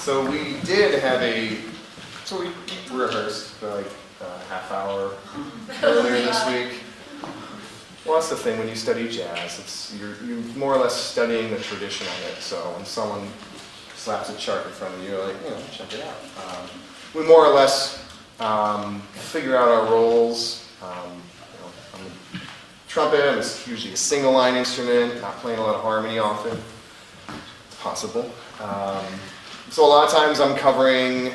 So we did have so we rehearsed for like a half hour earlier this week. Well, that's the thing when you study jazz, you're more or less studying the tradition of it. So when someone slaps a chart in front of you, you're like, check it out. We more or less figure out our roles. On the trumpet, it's usually a single line instrument, not playing a lot of harmony often. It's possible. So a lot of times I'm covering,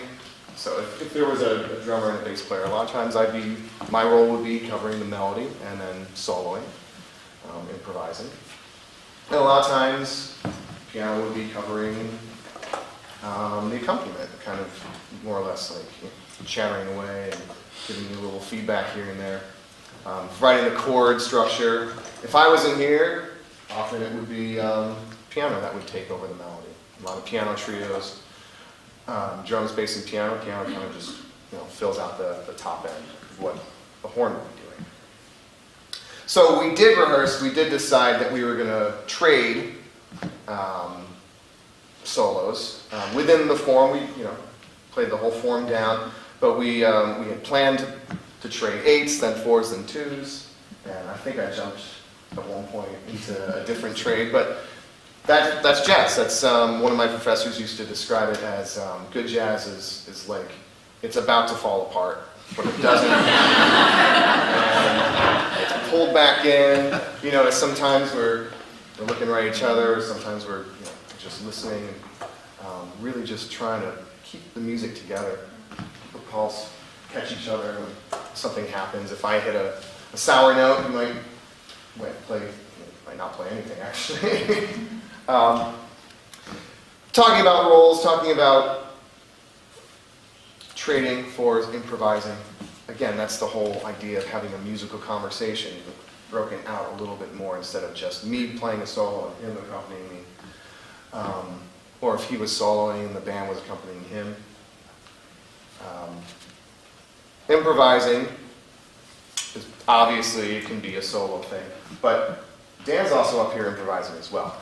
so if there was a drummer and a bass player, a lot of times my role would be covering the melody and then soloing, improvising. And a lot of times, piano would be covering the accompaniment, kind of more or less like chattering away and giving you a little feedback here and there. Providing the chord structure. If I wasn't here, often it would be piano that would take over the melody. A lot of piano trios, drums, bass, and piano. Piano kind of just fills out the top end of what the horn would be doing. So we did rehearse. We did decide that we were going to trade solos within the form. We played the whole form down, but we had planned to trade 8s, then 4s, then 2s, and I think I jumped at one point into a different trade, but that's jazz. That's one of my professors used to describe it as good jazz is like it's about to fall apart, but it doesn't. And it's pulled back in. Sometimes we're looking right at each other. Sometimes we're just listening, and really just trying to keep the music together, keep the pulse, catch each other when something happens. If I hit a sour note, you might not play anything actually. Talking about roles, talking about trading for improvising. Again, that's the whole idea of having a musical conversation, broken out a little bit more instead of just me playing a solo and him accompanying me. Or if he was soloing and the band was accompanying him. Improvising is obviously, it can be a solo thing, but Dan's also up here improvising as well.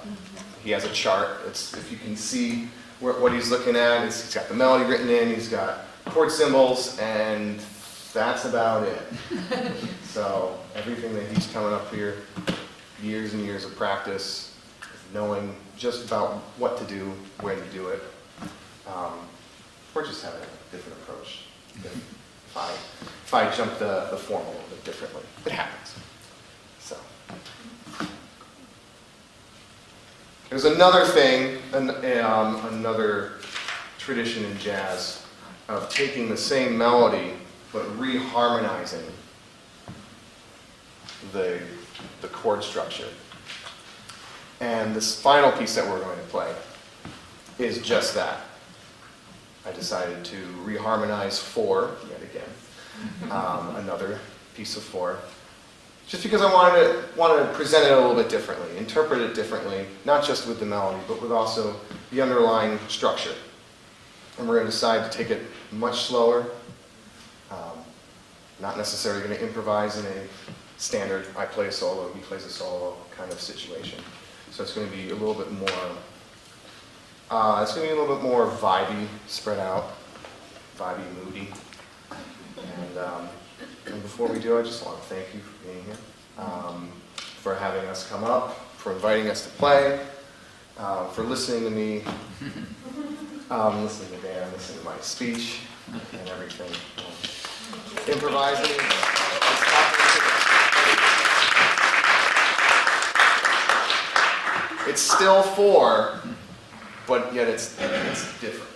He has a chart. If you can see what he's looking at, he's got the melody written in, he's got chord symbols, and that's about it. So everything that he's coming up here, years and years of practice, knowing just about what to do, when to do it. We're just having a different approach. If I jump the form a little bit differently, it happens. So there's another thing, another tradition in jazz of taking the same melody but reharmonizing the chord structure. And this final piece that we're going to play is just that. I decided to reharmonize 4 yet again, another piece of 4, just because I wanted to present it a little bit differently, interpret it differently, not just with the melody, but with also the underlying structure. And we're going to decide to take it much slower, not necessarily going to improvise in a standard, I play a solo, he plays a solo kind of situation. So it's going to be a little bit more, vibey, spread out, vibey, moody. And before we do, I just want to thank you for being here, for having us come up, for inviting us to play, for listening to me, listening to Dan, listening to my speech, and everything. Improvising. It's still 4, but yet it's different.